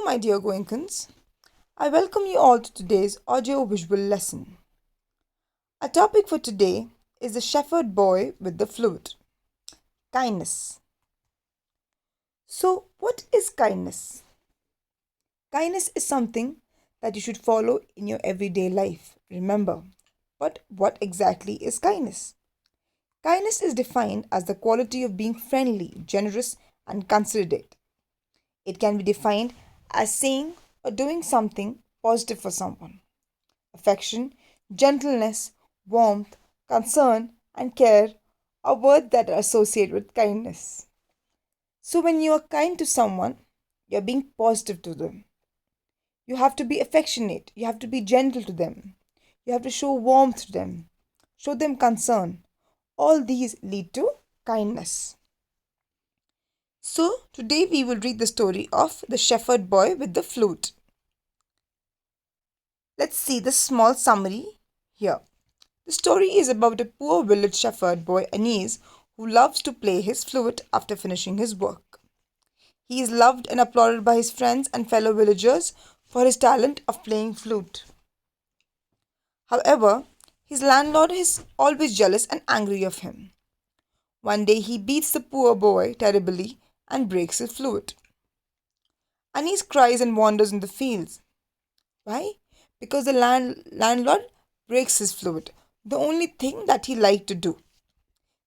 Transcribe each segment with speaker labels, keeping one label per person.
Speaker 1: my dear Goenkans. I welcome you all to today's audio-visual lesson. Our topic for today is the shepherd boy with the flute. Kindness. So, what is kindness? Kindness is something that you should follow in your everyday life. Remember, but what exactly is kindness? Kindness is defined as the quality of being friendly, generous, and considerate. It can be defined as saying or doing something positive for someone. Affection, gentleness, warmth, concern, and care are words that are associated with kindness. So, when you are kind to someone, you're being positive to them. You have to be affectionate, you have to be gentle to them, you have to show warmth to them, show them concern. All these lead to kindness. So, today we will read the story of the shepherd boy with the flute. Let's see the small summary here. The story is about a poor village shepherd boy Anis who loves to play his flute after finishing his work. He is loved and applauded by his friends and fellow villagers for his talent of playing flute. However, his landlord is always jealous and angry of him. One day he beats the poor boy terribly and breaks his flute. Anis cries and wanders in the fields. Why? Because the landlord breaks his flute, the only thing that he liked to do.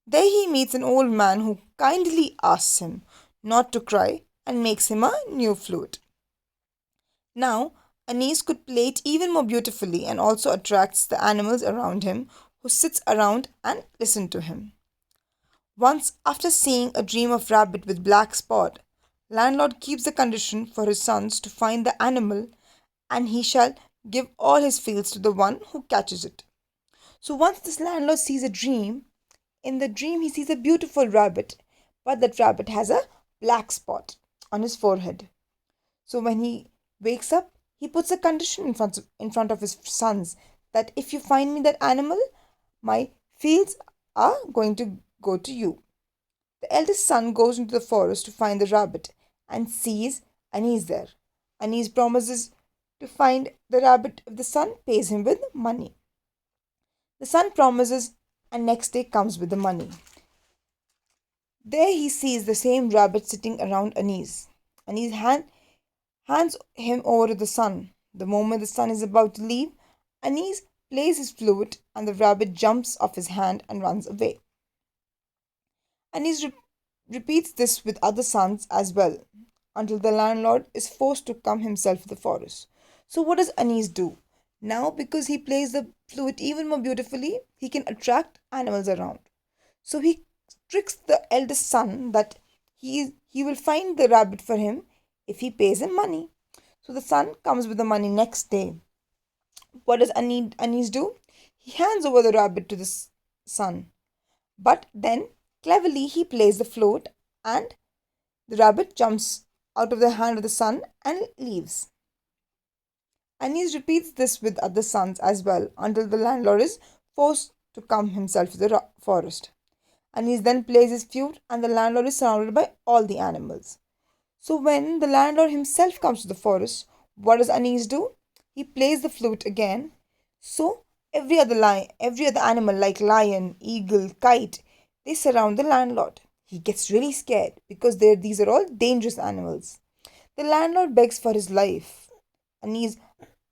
Speaker 1: There he meets an old man who kindly asks him not to cry and makes him a new flute. Now, Anis could play it even more beautifully and also attracts the animals around him who sits around and listen to him. Once, after seeing a dream of rabbit with black spot, landlord keeps the condition for his sons to find the animal and he shall give all his fields to the one who catches it. So once this landlord sees a dream, in the dream he sees a beautiful rabbit, but that rabbit has a black spot on his forehead. So when he wakes up, he puts a condition in front of his sons that if you find me that animal, my fields are going to go to you. The eldest son goes into the forest to find the rabbit and sees Anis there. Anis promises to find the rabbit if the son pays him with money. The son promises and next day comes with the money. There he sees the same rabbit sitting around Anis. Anis hands him over to the son. The moment the son is about to leave, Anis plays his flute and the rabbit jumps off his hand and runs away. Anis repeats this with other sons as well until the landlord is forced to come himself to the forest. So what does Anis do? Now, because he plays the flute even more beautifully, he can attract animals around. So he tricks the eldest son that he will find the rabbit for him if he pays him money. So the son comes with the money next day. What does Anis do? He hands over the rabbit to the son. But then, cleverly, he plays the flute and the rabbit jumps out of the hand of the son and leaves. Anis repeats this with other sons as well until the landlord is forced to come himself to the forest. Anis then plays his flute and the landlord is surrounded by all the animals. So when the landlord himself comes to the forest, what does Anis do? He plays the flute again. So every other animal like lion, eagle, kite, they surround the landlord. He gets really scared because these are all dangerous animals. The landlord begs for his life. Anis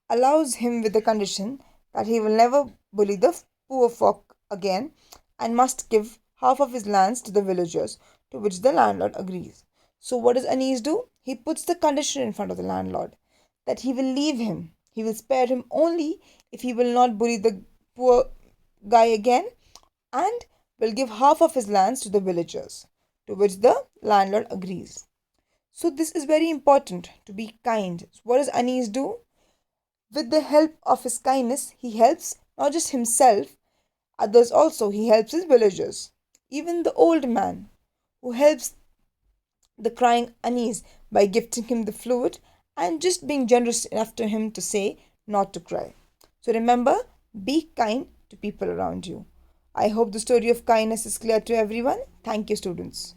Speaker 1: allows him with the condition that he will never bully the poor folk again and must give half of his lands to the villagers, to which the landlord agrees. So what does Anis do? He puts the condition in front of the landlord that he will leave him. He will spare him only if he will not bully the poor guy again and will give half of his lands to the villagers, to which the landlord agrees. So this is very important, to be kind. So what does Anis do? With the help of his kindness, he helps not just himself, others also. He helps his villagers. Even the old man who helps the crying Anis by gifting him the flute and just being generous enough to him to say not to cry. So remember, be kind to people around you. I hope the story of kindness is clear to everyone. Thank you, students.